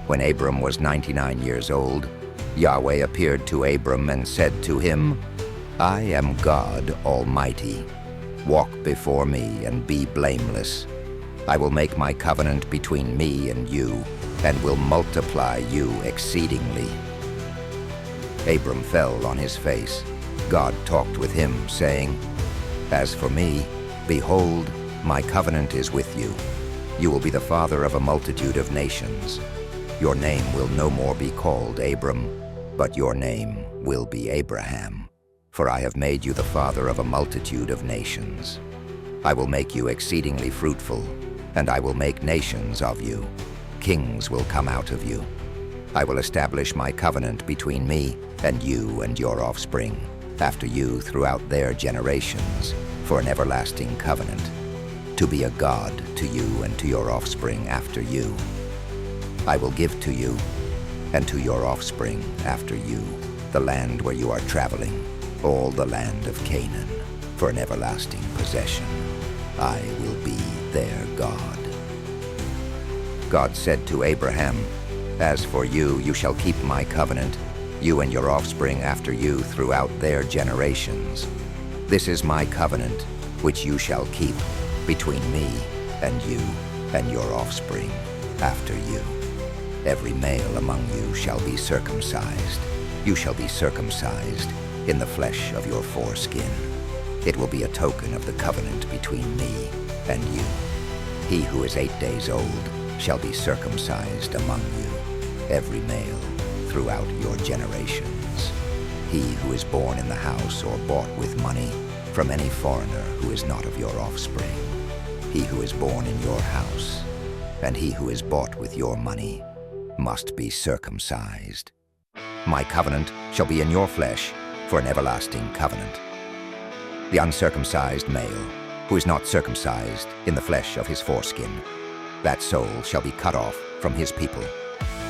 When Abram was 99 years old, Yahweh appeared to Abram and said to him, "I am God Almighty. Walk before me and be blameless. I will make my covenant between me and you, and will multiply you exceedingly." Abram fell on his face. God talked with him, saying, "As for me, behold, my covenant is with you. You will be the father of a multitude of nations. Your name will no more be called Abram, but your name will be Abraham. For I have made you the father of a multitude of nations. I will make you exceedingly fruitful, and I will make nations of you. Kings will come out of you. I will establish my covenant between me and you and your offspring, after you throughout their generations, for an everlasting covenant, to be a God to you and to your offspring after you. I will give to you and to your offspring after you the land where you are traveling, all the land of Canaan, for an everlasting possession. I will be their God." God said to Abraham, "As for you, you shall keep my covenant, you and your offspring after you throughout their generations. This is my covenant, which you shall keep between me and you and your offspring after you. Every male among you shall be circumcised. You shall be circumcised in the flesh of your foreskin. It will be a token of the covenant between me and you. He who is 8 days old shall be circumcised among you, every male throughout your generations. He who is born in the house or bought with money from any foreigner who is not of your offspring. He who is born in your house, and he who is bought with your money, must be circumcised. My covenant shall be in your flesh for an everlasting covenant. The uncircumcised male, who is not circumcised in the flesh of his foreskin, that soul shall be cut off from his people.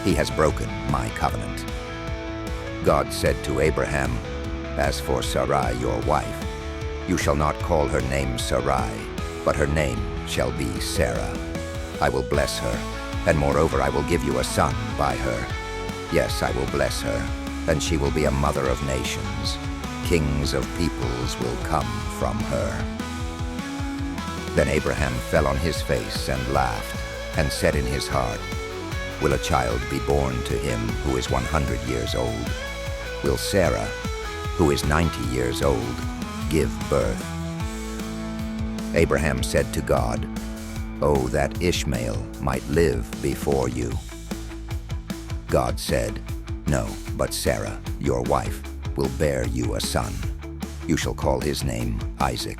He has broken my covenant." God said to Abraham, "As for Sarai your wife, you shall not call her name Sarai, but her name shall be Sarah. I will bless her, and moreover I will give you a son by her. Yes, I will bless her, and she will be a mother of nations. Kings of peoples will come from her." Then Abraham fell on his face and laughed, and said in his heart, "Will a child be born to him who is 100 years old? Will Sarah, who is 90 years old, give birth?" Abraham said to God, "Oh, that Ishmael might live before you." God said, "No, but Sarah, your wife, will bear you a son. You shall call his name Isaac.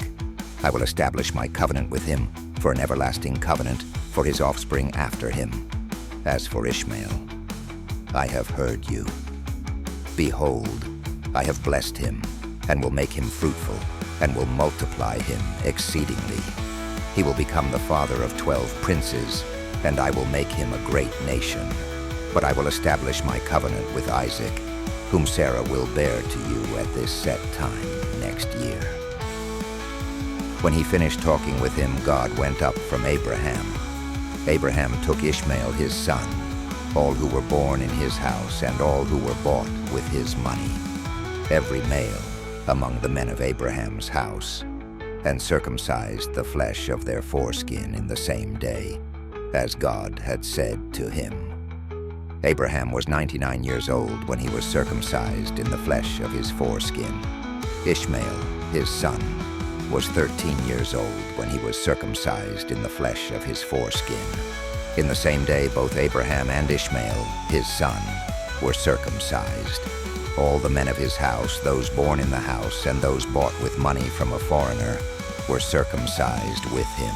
I will establish my covenant with him for an everlasting covenant for his offspring after him. As for Ishmael, I have heard you. Behold, I have blessed him, and will make him fruitful, and will multiply him exceedingly. He will become the father of 12 princes, and I will make him a great nation. But I will establish my covenant with Isaac, whom Sarah will bear to you at this set time next year." When he finished talking with him, God went up from Abraham. Abraham took Ishmael his son, all who were born in his house, and all who were bought with his money, every male among the men of Abraham's house, and circumcised the flesh of their foreskin in the same day, as God had said to him. Abraham was 99 years old when he was circumcised in the flesh of his foreskin. Ishmael, his son, was 13 years old when he was circumcised in the flesh of his foreskin. In the same day, both Abraham and Ishmael, his son, were circumcised. All the men of his house, those born in the house and those bought with money from a foreigner, were circumcised with him.